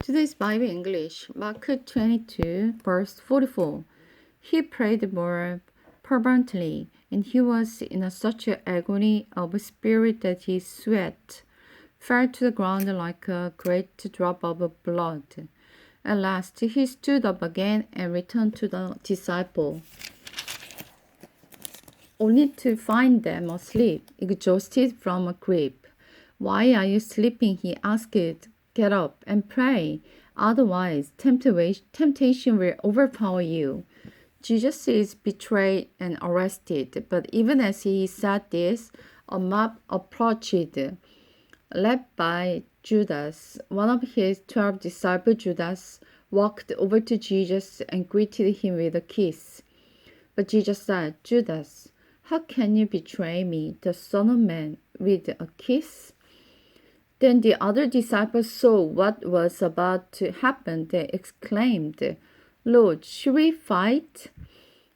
Today's Bible English, Mark 22, verse 44. He prayed more fervently, and he was in such an agony of spirit that his sweat fell to the ground like a great drop of blood. At last he stood up again and returned to the disciple, only to find them asleep, exhausted from grief. "Why are you sleeping?" he asked. "Get up and pray. Otherwise, temptation will overpower you." Jesus is betrayed and arrested, but even as he said this, a mob approached, led by Judas. One of his 12 disciples, Judas, walked over to Jesus and greeted him with a kiss. But Jesus said, "Judas, how can you betray me, the Son of Man, with a kiss?" Then the other disciples saw what was about to happen. They exclaimed, "Lord, should we fight?"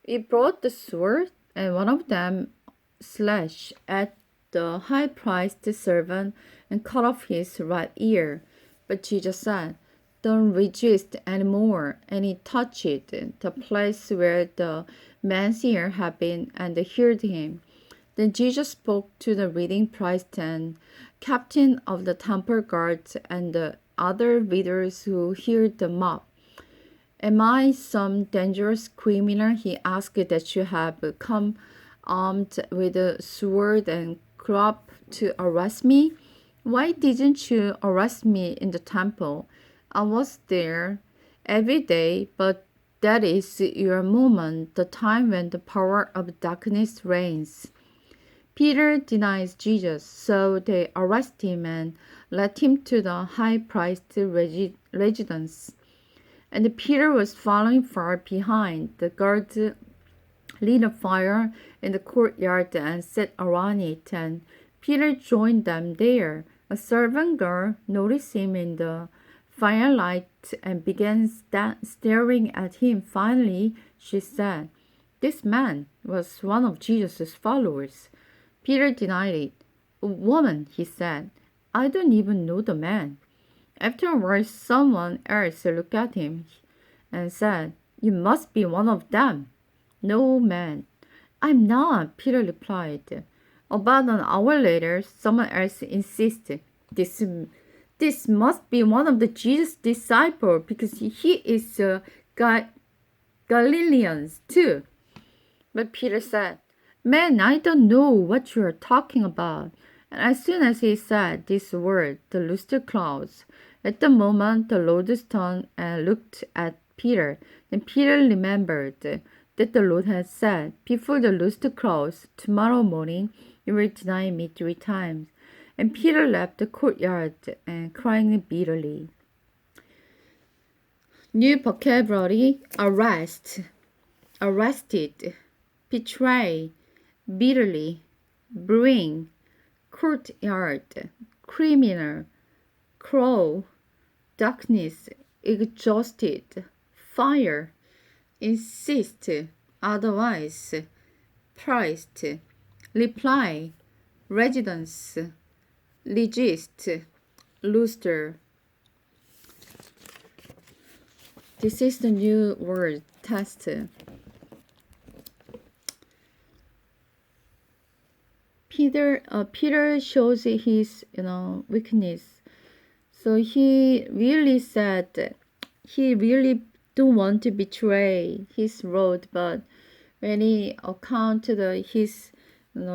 He brought the sword, and one of them slashed at the high-priced servant and cut off his right ear. But Jesus said, "Don't resist anymore." And he touched the place where the man's ear had been and healed him. Then Jesus spoke to the leading priest and captain of the temple guards and the other leaders who heard the mob. "Am I some dangerous criminal?" he asked, "that you have come armed with a sword and club to arrest me? Why didn't you arrest me in the temple? I was there every day, but that is your moment, the time when the power of darkness reigns." Peter denies Jesus, so they arrest him and led him to the high priest's residence. And Peter was following far behind. The guards lit a fire in the courtyard and sat around it, and Peter joined them there. A servant girl noticed him in the firelight and began staring at him. Finally, she said, "This man was one of Jesus' followers." Peter denied it. "Woman," he said, "I don't even know the man." Afterwards, someone else looked at him and said, "You must be one of them." "No, man, I'm not," Peter replied. About an hour later, someone else insisted, This must be one of the Jesus' disciples because he is a Galilean too." But Peter said, "Man, I don't know what you are talking about." And as soon as he said this word, the rooster crows. At the moment, the Lord turned and looked at Peter. Then Peter remembered that the Lord had said, "Before the rooster crows, tomorrow morning you will deny me 3 times." And Peter left the courtyard and crying bitterly. New vocabulary: arrested, betray, bitterly, bring, courtyard, criminal, crow, darkness, exhausted, fire, insist, otherwise, priest, reply, residence, resist, rooster. This is the new word test. Peter shows his weakness. So he really said he really don't want to betray his Lord, but when he accounted his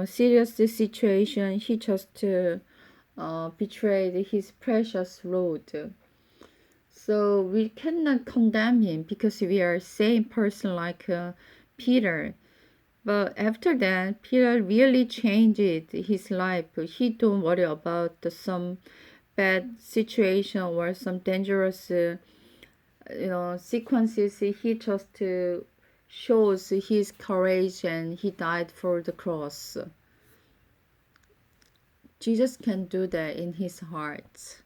serious situation, he just betrayed his precious Lord. So we cannot condemn him because we are same person like Peter. But after that, Peter really changed his life. He don't worry about some bad situation or some dangerous sequences. He just shows his courage and he died for the cross. Jesus can do that in his heart.